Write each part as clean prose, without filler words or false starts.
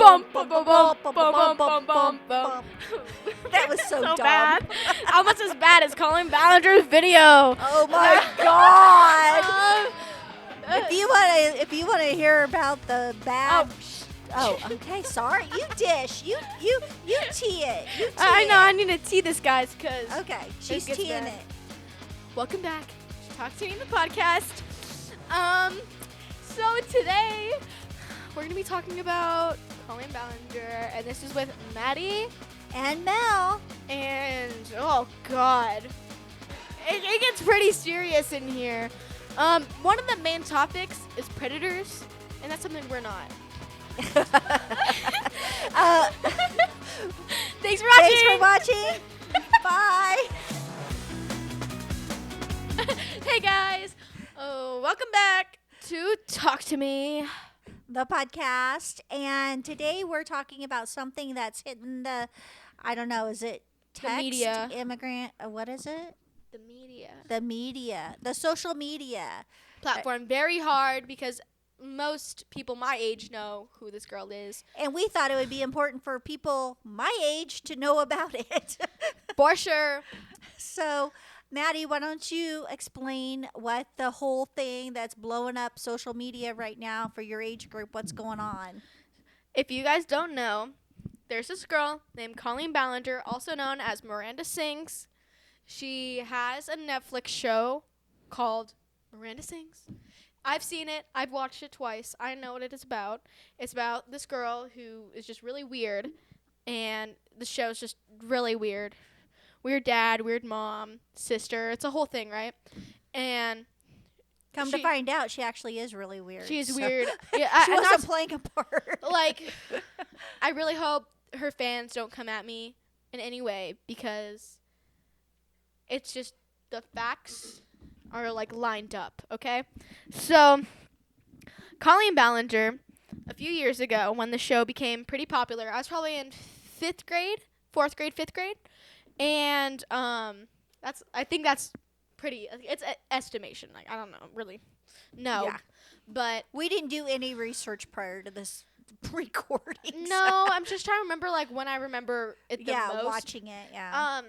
bum bum bum bum bum bum bum bum. That was so dumb. bad. Almost as bad as Colleen Ballinger's video. Oh my God. If you want to hear about the bad. Okay. Sorry. You dish. You tee it. You tee I know. I need to tee this, guys, because. Okay. She's teeing it. Welcome back to Talk2Me Podcast. So today we're gonna be talking about Colleen Ballinger, and this is with Maddie and Mel. And oh God, it gets pretty serious in here. One of the main topics is predators, and that's something we're not. Thanks for watching. Bye. Hey guys, welcome back to Talk2Me, the podcast, and today we're talking about something that's hitting the, I don't know, is it text, the media, immigrant, what is it? The media, the social media platform, very hard because most people my age know who this girl is. And we thought it would be important for people my age to know about it. For sure. So, Maddie, why don't you explain what the whole thing that's blowing up social media right now for your age group, what's going on? If you guys don't know, there's this girl named Colleen Ballinger, also known as Miranda Sings. She has a Netflix show called Miranda Sings. I've seen it. I've watched it twice. I know what it is about. It's about this girl who is just really weird, and the show's just really weird. Weird dad, weird mom, sister. It's a whole thing, right? And come to find out, she actually is really weird. She's weird. Yeah, she wasn't playing a part. Like, I really hope her fans don't come at me in any way, because it's just the facts are like lined up, okay? So, Colleen Ballinger, a few years ago when the show became pretty popular, I was probably in 4th grade, 5th grade. And I think that's pretty, it's an estimation. Like, I don't know, really. No. Yeah. But we didn't do any research prior to this recording. No, I'm just trying to remember, like, when I remember it the most. Yeah, watching it, yeah.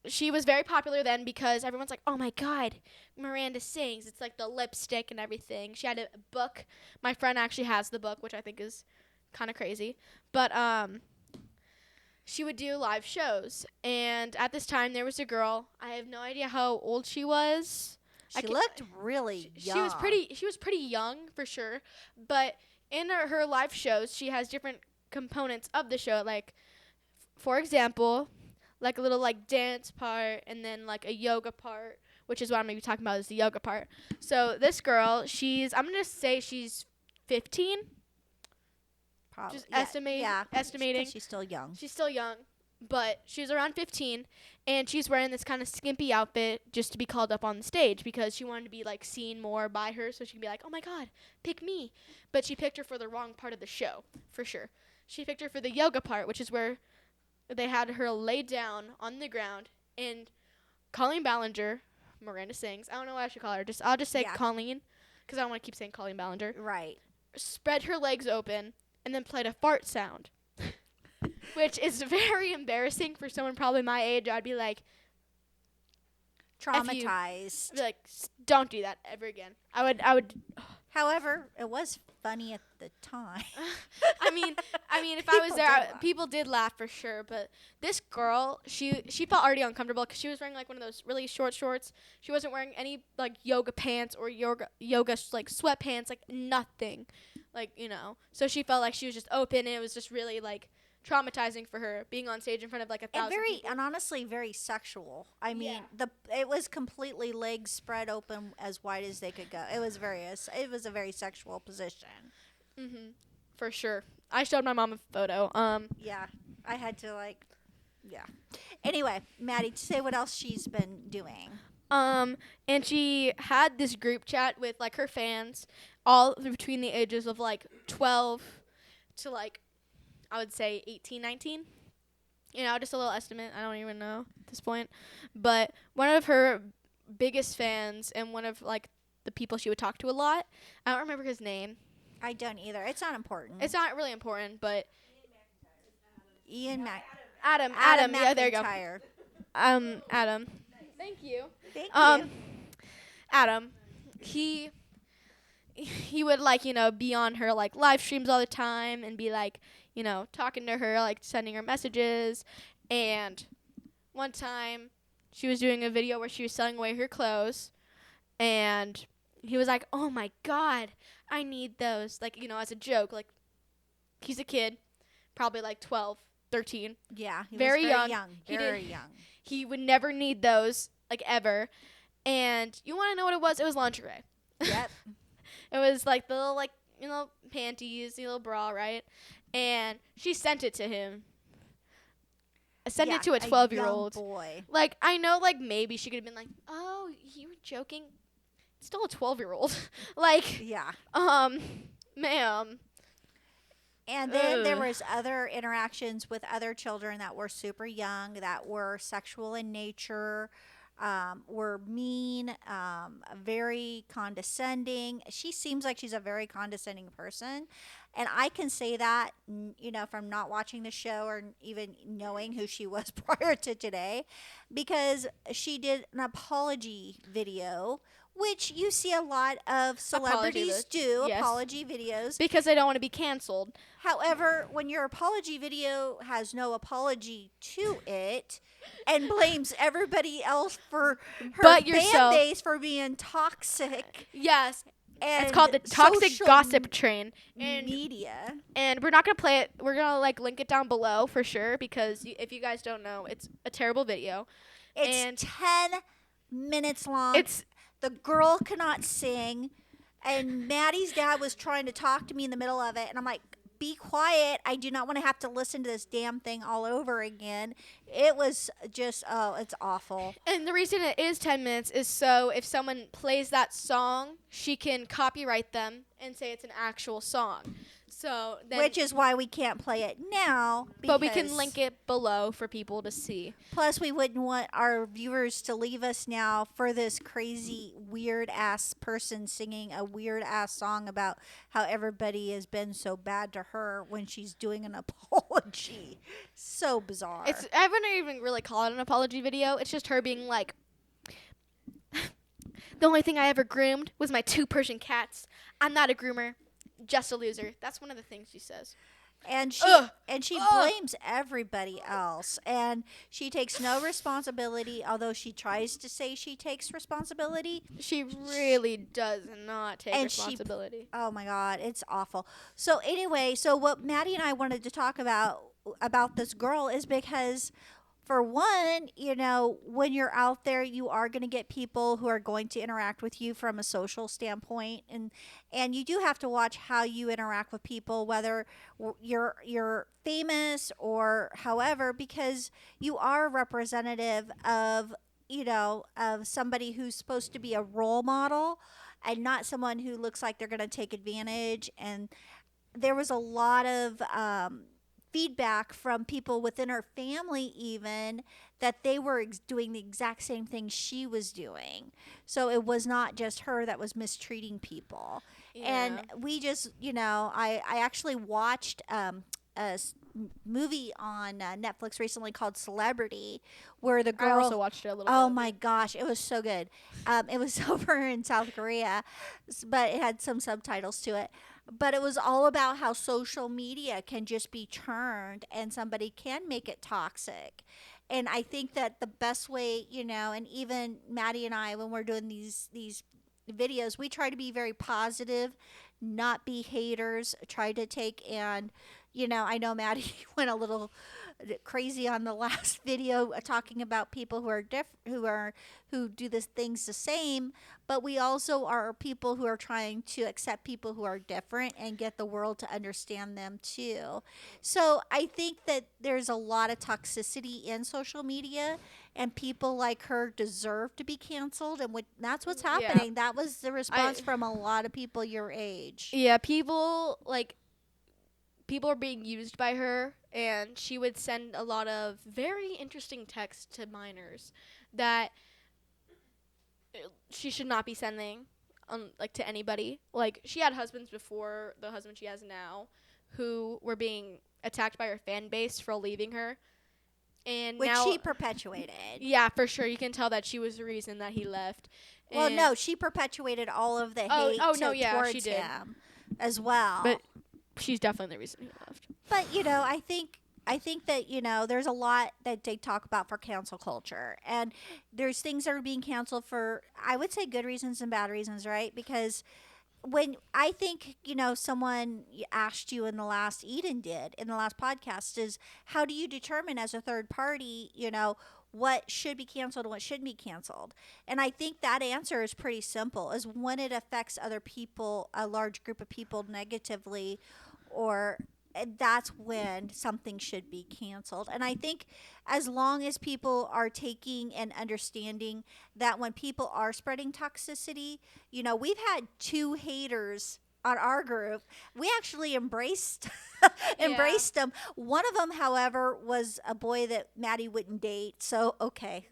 She was very popular then because everyone's like, oh my God, Miranda Sings. It's like the lipstick and everything. She had a book. My friend actually has the book, which I think is kind of crazy. But she would do live shows. And at this time, there was a girl. I have no idea how old she was. She looked really young. She was pretty young, for sure. But in her live shows, she has different components of the show. Like, for example, like a little like dance part, and then like a yoga part, which is what I'm going to be talking about, is the yoga part. So this girl, I'm going to say she's 15. Probably. Just estimating. She's still young. She's still young, but she's around 15, and she's wearing this kind of skimpy outfit just to be called up on the stage because she wanted to be like seen more by her, so she could be like, oh my God, pick me. But she picked her for the wrong part of the show, for sure. She picked her for the yoga part, which is where they had her lay down on the ground, and Colleen Ballinger, Miranda Sings, I don't know what I should call her. I'll just say Colleen, because I don't want to keep saying Colleen Ballinger. Right. Spread her legs open, and then played a fart sound, which is very embarrassing for someone probably my age. I'd be like, traumatized. I'd be like, don't do that ever again. I would. However, it was funny at the time. I mean, if I was there, people did laugh for sure. But this girl, she felt already uncomfortable because she was wearing like one of those really short shorts. She wasn't wearing any like yoga pants or yoga like sweatpants, like nothing, like, you know. So she felt like she was just open, and it was just really like traumatizing for her being on stage in front of like 1,000 people. And honestly very sexual. I mean, it was completely legs spread open as wide as they could go. It was a very sexual position. Mhm. For sure. I showed my mom a photo. Yeah. I had to Anyway, Maddie, say what else she's been doing. And she had this group chat with like her fans, all between the ages of like 12 to like, I would say 18, 19. You know, just a little estimate. I don't even know at this point. But one of her biggest fans and one of, like, the people she would talk to a lot, I don't remember his name. I don't either. It's not important. It's not really important, but Ian Mac. Adam. Yeah, there you go. Adam. Thank you. Thank you. Adam, he would like, be on her like live streams all the time and be like, talking to her, like sending her messages. And one time she was doing a video where she was selling away her clothes, and he was like, "Oh my God, I need those." Like, as a joke. Like, he's a kid, probably like 12, 13. Yeah, he very was young. Very young. He would never need those, like, ever. And you want to know what it was? It was lingerie. Yep. It was like the little, like, panties, the little bra, right? And she sent it to him. Sent it to a 12-year-old boy. Like, I know, like, maybe she could have been like, "Oh, you were joking." It's still a 12-year-old Like, yeah. Ma'am. And then there was other interactions with other children that were super young, that were sexual in nature, were mean, very condescending. She seems like she's a very condescending person. And I can say that, from not watching the show or even knowing who she was prior to today, because she did an apology video, which you see a lot of celebrities do, yes. apology videos. Because they don't want to be canceled. However, when your apology video has no apology to it and blames everybody else for her fan base for being toxic. Yes. And it's called the Toxic Gossip Train. And media. And we're not going to play it. We're going to, like, link it down below for sure, because if you guys don't know, it's a terrible video. It's 10 minutes long. The girl cannot sing. And Maddie's dad was trying to talk to me in the middle of it. And I'm like, be quiet. I do not want to have to listen to this damn thing all over again. It was just, it's awful. And the reason it is 10 minutes is so if someone plays that song, she can copyright them and say it's an actual song. So then, which is why we can't play it now. But we can link it below for people to see. Plus, we wouldn't want our viewers to leave us now for this crazy, weird-ass person singing a weird-ass song about how everybody has been so bad to her when she's doing an apology. So bizarre. I wouldn't even really call it an apology video. It's just her being like, "The only thing I ever groomed was my 2 Persian cats. I'm not a groomer. Just a loser." That's one of the things she says. And she blames everybody else. And she takes no responsibility, although she tries to say she takes responsibility. She really does not take responsibility. Oh, my God. It's awful. So, anyway, what Maddie and I wanted to talk about this girl is because, for one, when you're out there, you are going to get people who are going to interact with you from a social standpoint, and you do have to watch how you interact with people, whether you're famous or however, because you are a representative of somebody who's supposed to be a role model and not someone who looks like they're going to take advantage. And there was a lot of feedback from people within her family even that they were doing the exact same thing she was doing. So it was not just her that was mistreating people. Yeah. And we just, I actually watched a movie on Netflix recently called Celebrity, where the girl... I also watched it a little bit. Oh my gosh, it was so good. It was over in South Korea, but it had some subtitles to it. But it was all about how social media can just be turned and somebody can make it toxic. And I think that the best way, and even Maddie and I, when we're doing these videos, we try to be very positive, not be haters, try to take and, I know Maddie went a little crazy on the last video talking about people who do these things the same, but we also are people who are trying to accept people who are different and get the world to understand them too. So I think that there's a lot of toxicity in social media, and people like her deserve to be canceled, and that's what's happening. Yeah. That was the response from a lot of people your age. Yeah, people are being used by her, and she would send a lot of very interesting texts to minors that she should not be sending. like to anybody. Like she had husbands before the husband she has now, who were being attacked by her fan base for leaving her, and Which now she perpetuated. yeah, for sure you can tell that she was the reason that he left. Well, And no, she perpetuated all of the hate she towards did. him as well. But she's definitely the reason he left. But I think that there's a lot that they talk about for cancel culture, and there's things that are being canceled for, I would say, good reasons and bad reasons, right? Because when I think someone asked you in the last podcast is, how do you determine as a third party what should be canceled and what shouldn't be canceled? And I think that answer is pretty simple, is when it affects other people, a large group of people, negatively, or that's when something should be canceled. And I think as long as people are taking and understanding that when people are spreading toxicity, we've had 2 haters on our group. We actually embraced them. One of them, however, was a boy that Maddie wouldn't date. So, okay.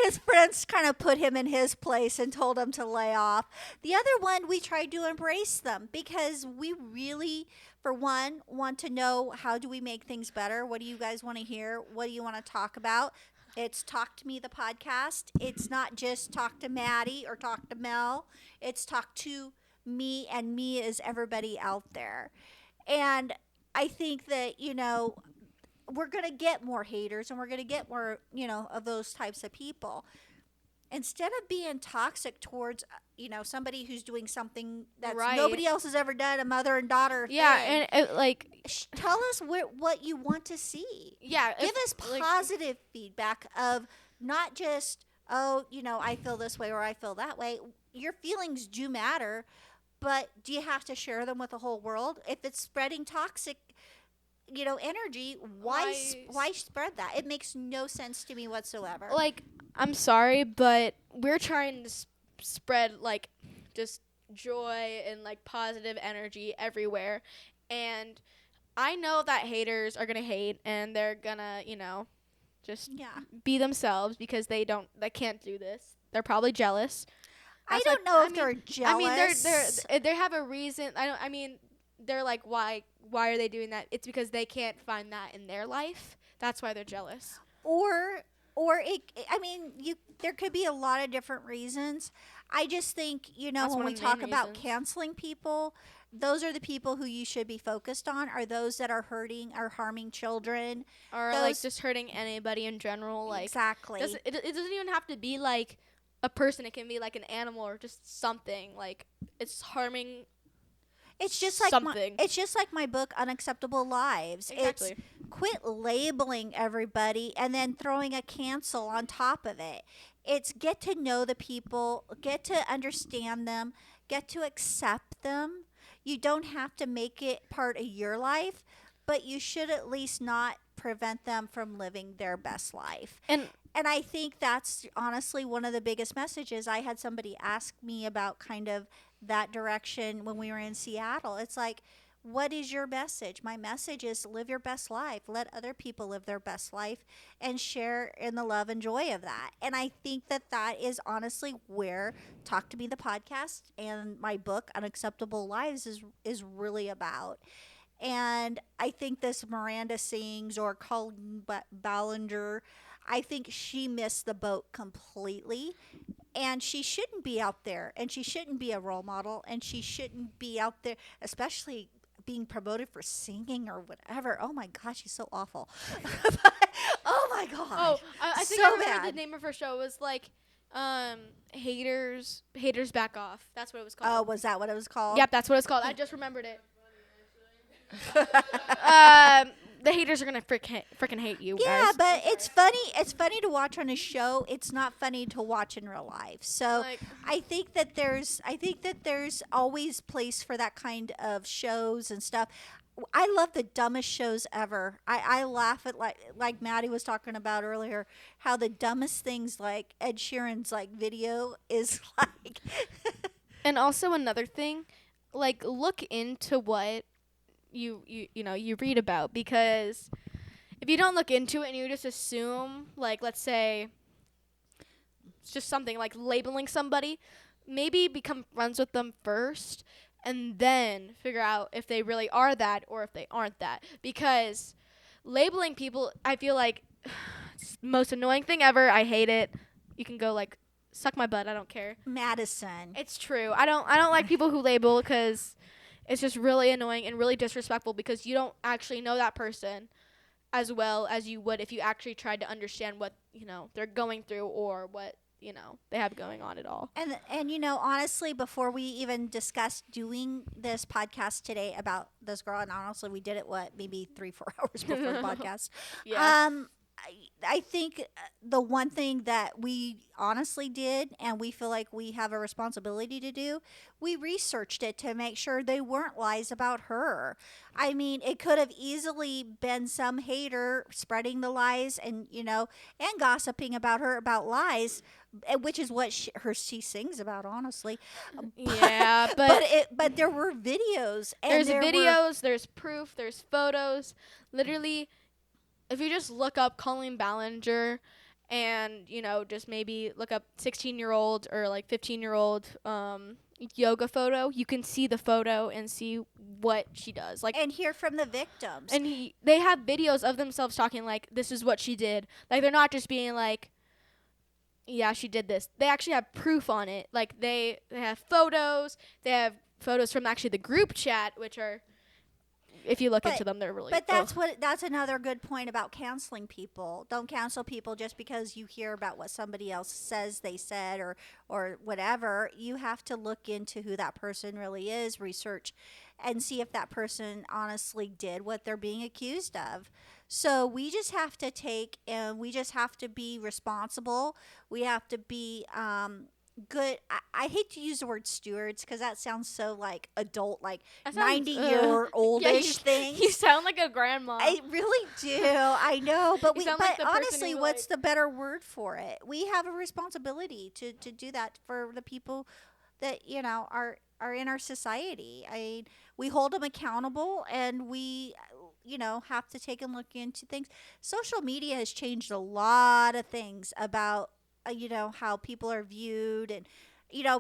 His friends kind of put him in his place and told him to lay off. The other one, we tried to embrace them because we really, for one, want to know, how do we make things better? What do you guys want to hear? What do you want to talk about? It's Talk to Me, the podcast. It's not just Talk to Maddie or Talk to Mel. It's Talk to Me, and me is everybody out there. And I think that, we're going to get more haters, and we're going to get more, of those types of people. Instead of being toxic towards, somebody who's doing something that nobody else has ever done, a mother and daughter thing. Yeah, and tell us what you want to see. Yeah. Give us positive feedback of not just, I feel this way or I feel that way. Your feelings do matter, but do you have to share them with the whole world? If it's spreading toxic energy, why spread that? It makes no sense to me whatsoever. I'm sorry, but we're trying to spread just joy and positive energy everywhere, and I know that haters are gonna hate, and they're gonna just be themselves because they can't do this. They're probably jealous. I don't know if they're jealous. They have a reason. They're like, why are they doing that? It's because they can't find that in their life. That's why they're jealous. Or there could be a lot of different reasons. I just think, when we talk about canceling people, those are the people who you should be focused on, are those that are hurting or harming children. Or just hurting anybody in general. Exactly. It doesn't even have to be a person. It can be an animal or just something. It's harming. It's just like my book, Unacceptable Lives. Exactly. It's quit labeling everybody and then throwing a cancel on top of it. It's get to know the people, get to understand them, get to accept them. You don't have to make it part of your life, but you should at least not prevent them from living their best life. And I think that's honestly one of the biggest messages. I had somebody ask me about kind of that direction when we were in Seattle. It's like, what is your message? My message is live your best life. Let other people live their best life and share in the love and joy of that. And I think that is honestly where Talk to Me, the podcast, and my book, Unacceptable Lives, is really about. And I think this Miranda Sings or Colleen Ballinger, I think she missed the boat completely. And she shouldn't be out there, and she shouldn't be a role model, and she shouldn't be out there, especially being promoted for singing or whatever. Oh my gosh, she's so awful. Oh my god. Oh, I think so I remember bad. the name of her show was Haters Back Off. That's what it was called. Oh, was that what it was called? Yep, that's what it's called. I just remembered it. The haters are gonna freaking hate you. Yeah, guys. but it's funny. It's funny to watch on a show. It's not funny to watch in real life. So I think that there's always place for that kind of shows and stuff. I love the dumbest shows ever. I laugh at like Maddie was talking about earlier, how the dumbest things like Ed Sheeran's video is like. And also another thing, look into what you read about, because if you don't look into it and you just assume, let's say it's just something like labeling somebody, maybe become friends with them first and then figure out if they really are that or if they aren't that. Because labeling people, I feel like it's the most annoying thing ever. I hate it. You can go like suck my butt. I don't care. Madison. It's true. I don't like people who label because it's just really annoying and really disrespectful because you don't actually know that person as well as you would if you actually tried to understand what, they're going through or what, they have going on at all. And honestly, before we even discussed doing this podcast today about this girl, and honestly, we did it maybe 3-4 hours before the podcast. Yeah. I think the one thing that we honestly did, and we feel like we have a responsibility to do, we researched it to make sure they weren't lies about her. I mean, it could have easily been some hater spreading the lies and gossiping about her about lies, which is what she sings about, honestly. Yeah, but there were videos. And there's videos, there's proof, there's photos. Literally, if you just look up Colleen Ballinger and, just maybe look up 16-year-old or like 15-year-old yoga photo, you can see the photo and see what she does. And hear from the victims. And they have videos of themselves talking like, this is what she did. Like, they're not just being like, yeah, she did this. They actually have proof on it. Like, they have photos. They have photos from actually the group chat, which are, if you look into them, they're really. But that's another good point about canceling people. Don't cancel people just because you hear about what somebody else says they said or whatever. You have to look into who that person really is, research, and see if that person honestly did what they're being accused of. So we just have to be responsible. We have to be good. I hate to use the word stewards because that sounds so like adult, like 90-year-oldish things. You sound like a grandma. I really do. I know, but like honestly, what's the better word for it? We have a responsibility to do that for the people that are in our society. We hold them accountable, and we have to take a look into things. Social media has changed a lot of things about how people are viewed, and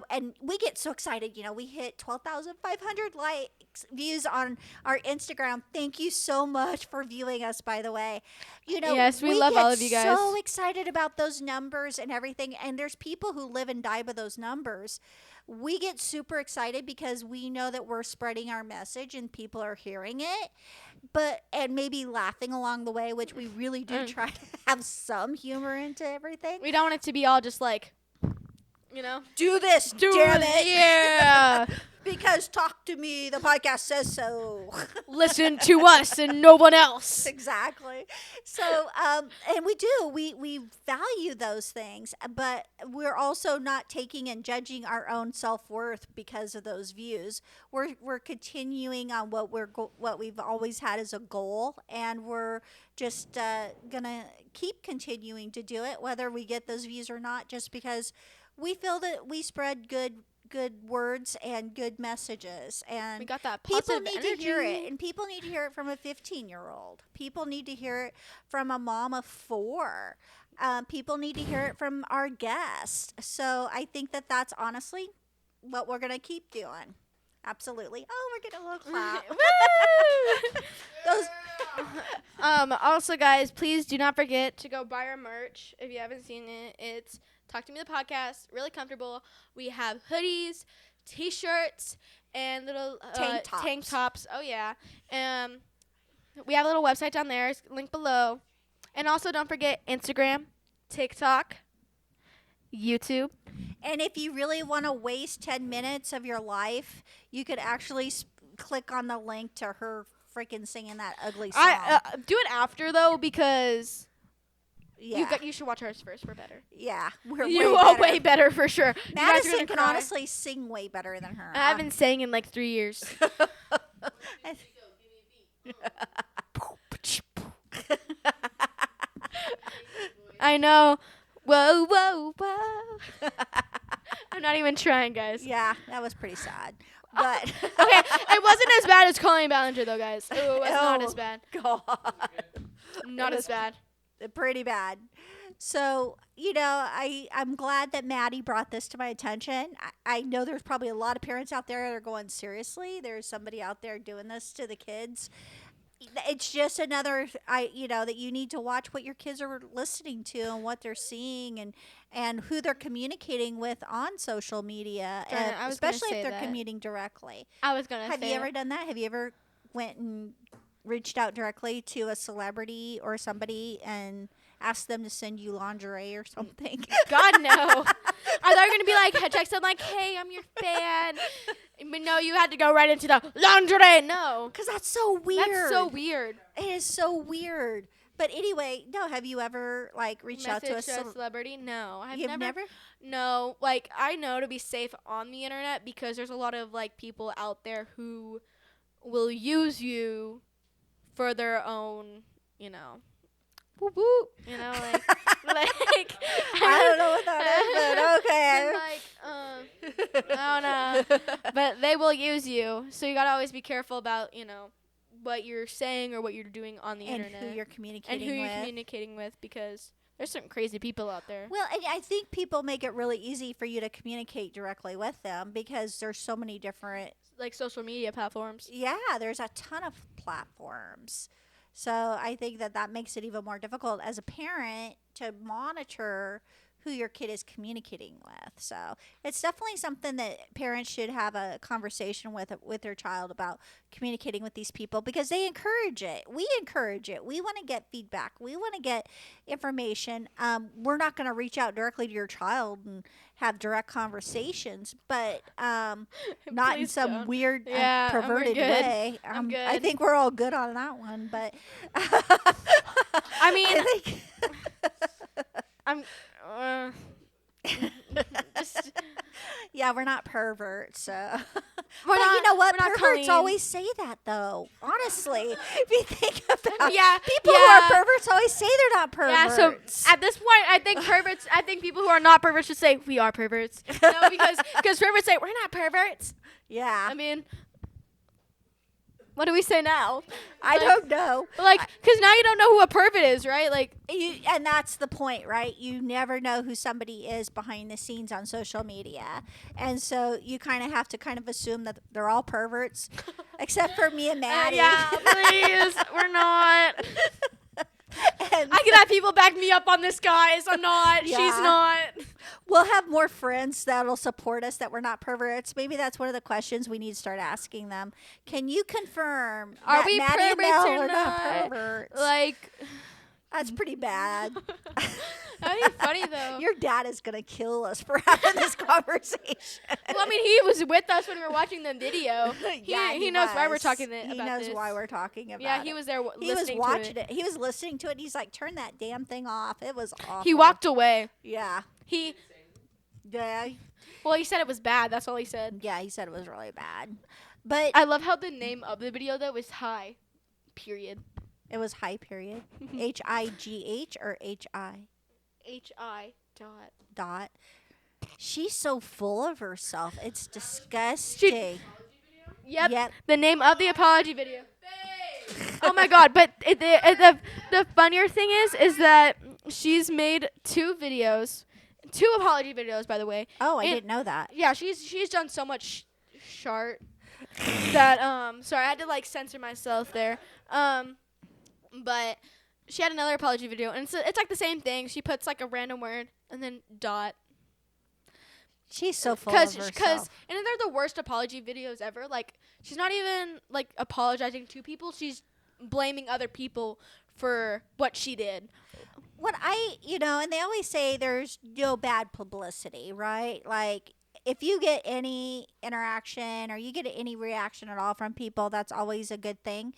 and we get so excited. We hit 12,500 likes, views on our Instagram. Thank you so much for viewing us, by the way. Yes, we love all of you guys. So excited about those numbers and everything, and there's people who live and die by those numbers. We get super excited because we know that we're spreading our message and people are hearing it, and maybe laughing along the way, which we really do try to have some humor into everything. We don't want it to be all just like, do this, damn it. Yeah. Because Talk to Me, the podcast says so. Listen to us and no one else. Exactly. So, and we value those things, but we're also not taking and judging our own self-worth because of those views. We're continuing on what we've always had as a goal, and we're just gonna keep continuing to do it, whether we get those views or not, just because we feel that we spread good words and good messages, and we got that people positive need energy. to hear it, and people need to hear it from a 15-year-old. People need to hear it from a mom of 4. People need to hear it from our guests. So I think that that's honestly what we're gonna keep doing. Absolutely. Oh, we're getting a little clap. Also, guys, please do not forget to go buy our merch if you haven't seen it. It's Talk to Me the Podcast, really comfortable. We have hoodies, t-shirts, and little tank tops. Oh, yeah. We have a little website down there. It's linked below. And also, don't forget Instagram, TikTok, YouTube. And if you really want to waste 10 minutes of your life, you could actually click on the link to her freaking singing that ugly song. Do it after, though, because... Yeah. You should watch ours first. We're better. Yeah. You are way better for sure. Madison can honestly sing way better than her. I haven't sang in like 3 years. I know. Whoa, whoa, whoa. I'm not even trying, guys. Yeah, that was pretty sad. But okay, it wasn't as bad as Colleen Ballinger, though, guys. It was not as bad. God. Not as bad. Pretty bad. So, I'm glad that Maddie brought this to my attention. I know there's probably a lot of parents out there that are going, seriously, there's somebody out there doing this to the kids. It's just another, that you need to watch what your kids are listening to and what they're seeing and who they're communicating with on social media, and especially if they're communicating directly. I was going to say Have you ever done that? Have you ever went and reached out directly to a celebrity or somebody and asked them to send you lingerie or something? God, no. I thought you were going to be like, text them like, hey, I'm your fan. But no, you had to go right into the lingerie. No. Because that's so weird. That's so weird. It is so weird. But anyway, no, have you ever, reached out to a celebrity? No. You've never? No. I know to be safe on the internet because there's a lot of, people out there who will use you for their own, whoop whoop. I don't know what that is, but okay. I don't know. But they will use you. So you got to always be careful about, what you're saying or what you're doing on the internet. And who you're communicating with. Because there's some crazy people out there. Well, and I think people make it really easy for you to communicate directly with them because there's so many different social media platforms. Yeah, there's a ton of platforms. So I think that makes it even more difficult as a parent to monitor who your kid is communicating with. So it's definitely something that parents should have a conversation with their child about communicating with these people because they encourage it. We encourage it. We want to get feedback. We want to get information. We're not going to reach out directly to your child and have direct conversations, but not in some don't. weird perverted way. I'm good. I think we're all good on that one, but I mean, I think I'm yeah, we're not perverts. So. But you know what? Perverts Perverts always say that, though. Honestly, if you think about people who yeah. are perverts always say they're not perverts. Yeah, so at this point, I think people who are not perverts should say we are perverts. No, because perverts say we're not perverts. Yeah. I mean, what do we say now? I don't know. Because now you don't know who a pervert is, right? And that's the point, right? You never know who somebody is behind the scenes on social media. And so you kind of have to assume that they're all perverts, except for me and Maddie. Yeah, please. We're not. And I can have people back me up on this, guys. I'm not. Yeah. She's not. We'll have more friends that'll support us that we're not perverts. Maybe that's one of the questions we need to start asking them. Can you confirm Are that we Maddie and perverts Mel or are not not? perverts? That's pretty bad. That'd be funny, though. Your dad is going to kill us for having this conversation. Well, I mean, he was with us when we were watching the video. He knows why we're talking about this. He knows why we're talking about it. Yeah, he was there He was listening watching to it. He was listening to it. And he's like, turn that damn thing off. It was awful. He walked away. Yeah. Yeah. Well, he said it was bad. That's all he said. Yeah, he said it was really bad. But I love how the name of the video, though, was High. Period. It was high period. H-I-G-H or H-I? H-I dot. She's so full of herself. It's disgusting. Yep. The name of the apology video. Oh my God! But the funnier thing is that she's made 2 apology videos, by the way. Oh, I didn't know that. Yeah, she's done so much shart that sorry, I had to censor myself there. But she had another apology video, and it's like the same thing. She puts a random word and then dot. She's so full of herself. And they're the worst apology videos ever. She's not even apologizing to people. She's blaming other people for what she did. And they always say there's no bad publicity, right? If you get any interaction or you get any reaction at all from people, that's always a good thing.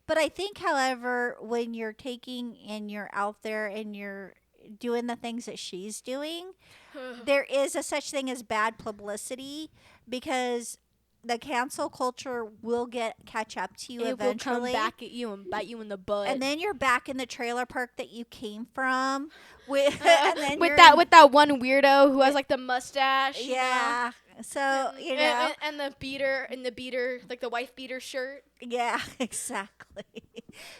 But I think, however, when you're taking and you're out there and you're doing the things that she's doing, there is a such thing as bad publicity because the cancel culture will catch up to you eventually. It will come back at you and bite you in the butt. And then you're back in the trailer park that you came from with that one weirdo who has the mustache. Yeah. You know? So, and the beater, the wife beater shirt. Yeah, exactly.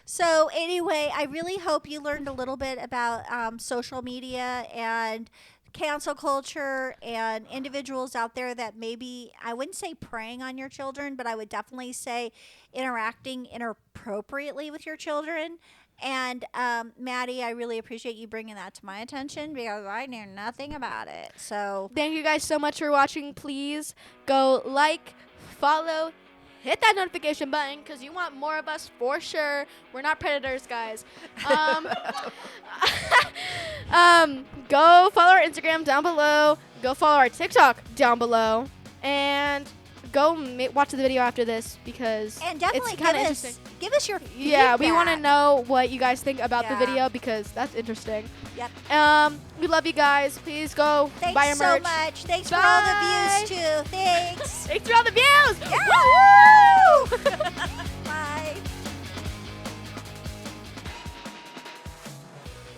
So anyway, I really hope you learned a little bit about social media and cancel culture and individuals out there that maybe, I wouldn't say preying on your children, but I would definitely say interacting inappropriately with your children. And Maddie, I really appreciate you bringing that to my attention because I knew nothing about it. So Thank you guys so much for watching. Please go like, follow, hit that notification button because you want more of us for sure. We're not predators, guys. Go follow our Instagram down below. Go follow our TikTok down below. And go watch the video after this because and definitely it's kind of interesting. Give us your feedback. Yeah, we want to know what you guys think about the video because that's interesting. Yep. We love you guys. Please go buy our Thanks merch. so much. Thanks Bye. for all the views too. Thanks. Thanks for all the views. Yeah. Woo!